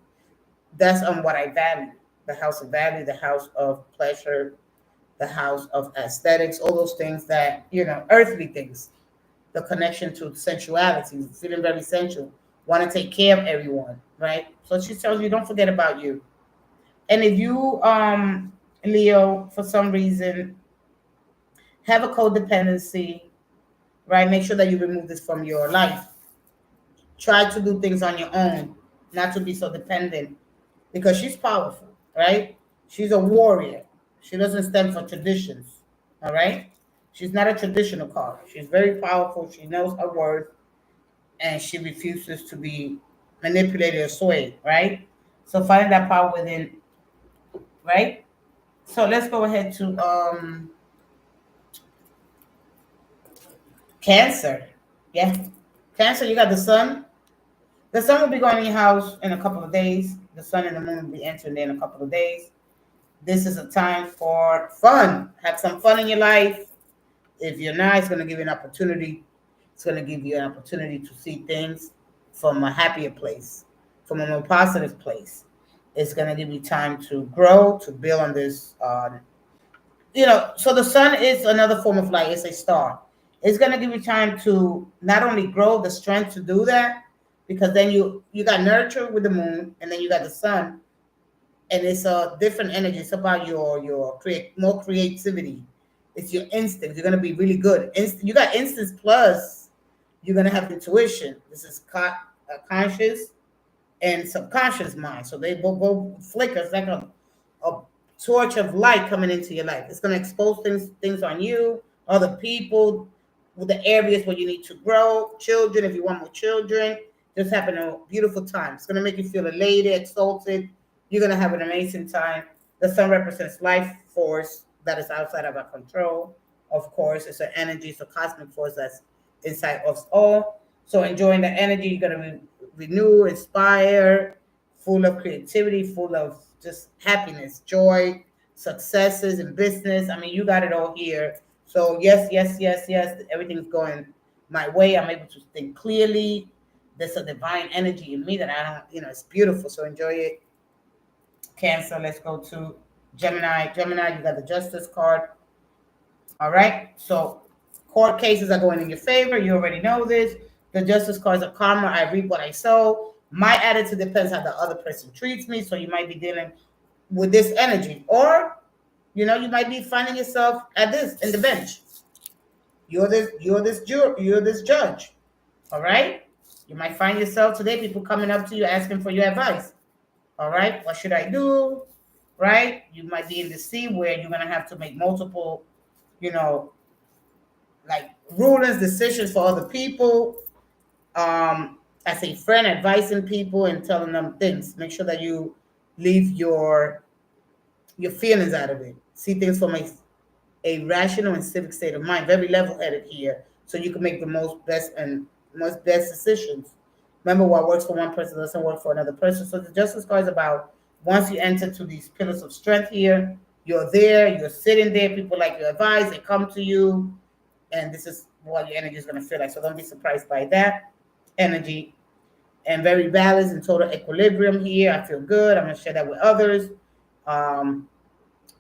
that's on what I value: the house of value, the house of pleasure, the house of aesthetics, all those things that, earthly things, the connection to sensuality, feeling very sensual, want to take care of everyone, right? So she tells you, don't forget about you. And if you, Leo, for some reason, have a codependency, right, make sure that you remove this from your life. Try to do things on your own, not to be so dependent, because she's powerful, right? She's a warrior. She doesn't stand for traditions, all right? She's not a traditional card. She's very powerful. She knows her worth, and she refuses to be manipulated or swayed, right? So find that power within, right? So let's go ahead to Cancer. Yeah. Cancer, you got the sun. The sun will be going in your house in a couple of days. The sun and the moon will be entering there in a couple of days. This is a time for fun. Have some fun in your life. If you're not, it's going to give you an opportunity. It's going to give you an opportunity to see things from a happier place, from a more positive place. It's going to give you time to grow, to build on this. So the sun is another form of light. It's a star. It's going to give you time to not only grow the strength to do that, because then you got nurture with the moon, and then you got the sun, and it's a different energy. It's about your more creativity. It's your instinct. You're gonna be really good. You got instincts plus you're gonna have intuition. This is conscious and subconscious mind. So they both go flicker. It's like a torch of light coming into your life. It's gonna expose things on you, other people, with the areas where you need to grow. Children, if you want more children, just having a beautiful time. It's gonna make you feel elated, exalted. You're going to have an amazing time. The sun represents life force that is outside of our control. Of course, it's an energy, it's a cosmic force that's inside us all. So enjoying the energy, you're going to renew, inspire, full of creativity, full of just happiness, joy, successes in business. I mean, you got it all here. So yes, yes, yes, yes, everything's going my way. I'm able to think clearly. There's a divine energy in me that I don't, it's beautiful. So enjoy it. Cancer, let's go to Gemini. Gemini, you got the Justice card. All right. So court cases are going in your favor. You already know this. The Justice cards are karma. I reap what I sow. My attitude depends how the other person treats me. So you might be dealing with this energy. Or, you might be finding yourself at this in the bench. You're this judge. All right. You might find yourself today, people coming up to you asking for your advice. All right, what should I do? Right? You might be in the sea where you're going to have to make multiple, like rulings, decisions for other people. As a friend, advising people and telling them things. Make sure that you leave your feelings out of it. See things from a rational and civic state of mind. Very level-headed here, so you can make the most best decisions. Remember, what works for one person doesn't work for another person. So the Justice card is about once you enter to these pillars of strength here, you're there, you're sitting there, people like your advice, they come to you, and this is what your energy is going to feel like. So don't be surprised by that energy. And very balanced and total equilibrium here. I feel good. I'm going to share that with others.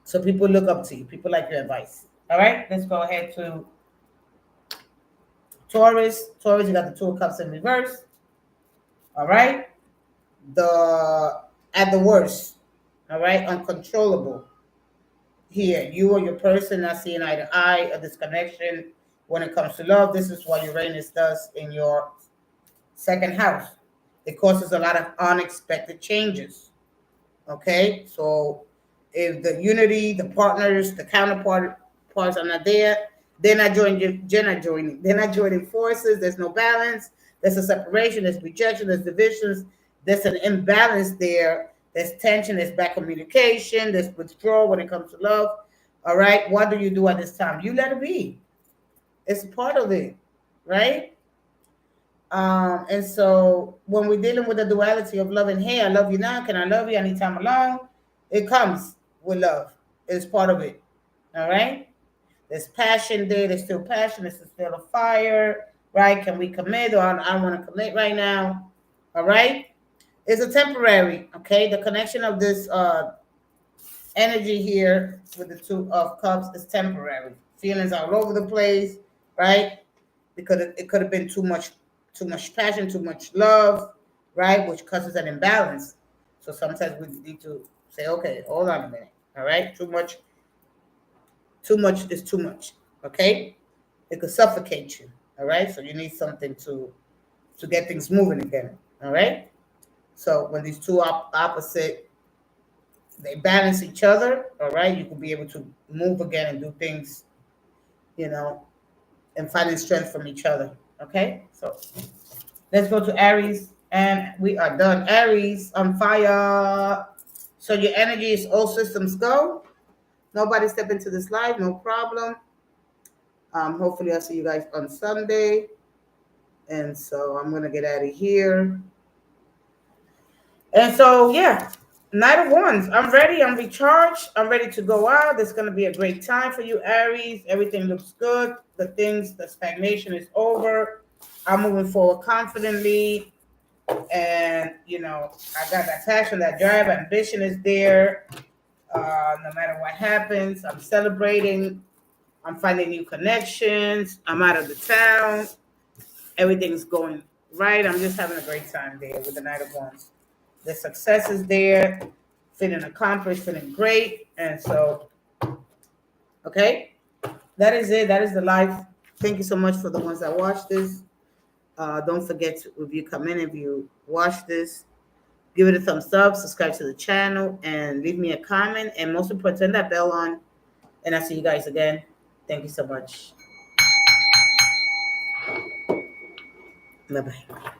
So people look up to you. People like your advice. All right, let's go ahead to Taurus. Taurus, you got the Two of Cups in reverse. All right. At the worst. All right. Uncontrollable. Here, you or your person not seeing eye to eye, a disconnection when it comes to love. This is what Uranus does in your second house. It causes a lot of unexpected changes. Okay. So if the unity, the partners, the counterparts are not there, they're not joining. They're not joining forces. There's no balance. There's a separation. There's rejection. There's divisions. There's an imbalance there. There's tension. There's bad communication. There's withdrawal when it comes to love. All right. What do you do at this time? You let it be. It's part of it, right? And so when we're dealing with the duality of love and hey, I love you now, can I love you anytime alone? It comes with love. It's part of it. All right. There's passion there. There's still passion. There's still a fire, right? Can we commit or I don't want to commit right now? All right. It's a temporary, okay? The connection of this energy here with the two of cups is temporary. Feelings all over the place, right? Because it could have been too much passion, too much love, right? Which causes an imbalance. So sometimes we need to say, okay, hold on a minute. All right, too much is too much. Okay, it could suffocate you. All right, so you need something to get things moving again. All right. So when these two opposite, they balance each other. All right, you can be able to move again and do things, you know, and finding strength from each other. Okay, so let's go to Aries, and we are done. Aries on fire. So your energy is all systems go. Nobody step into this live, no problem. Hopefully, I'll see you guys on Sunday. And so I'm gonna get out of here. And so yeah, Knight of Wands. I'm ready. I'm recharged. I'm ready to go out. It's gonna be a great time for you, Aries. Everything looks good. The stagnation is over. I'm moving forward confidently. And I got that passion, that drive, ambition is there. No matter what happens, I'm celebrating. I'm finding new connections. I'm out of the town. Everything's going right. I'm just having a great time there with the Knight of Wands. The success is there, feeling accomplished, feeling great. And so, okay, that is it. That is the life. Thank you so much for the ones that watched this. Don't forget to, if you come in, if you watch this, give it a thumbs up, subscribe to the channel, and leave me a comment. And most important, turn that bell on. And I'll see you guys again. Thank you so much. Bye-bye.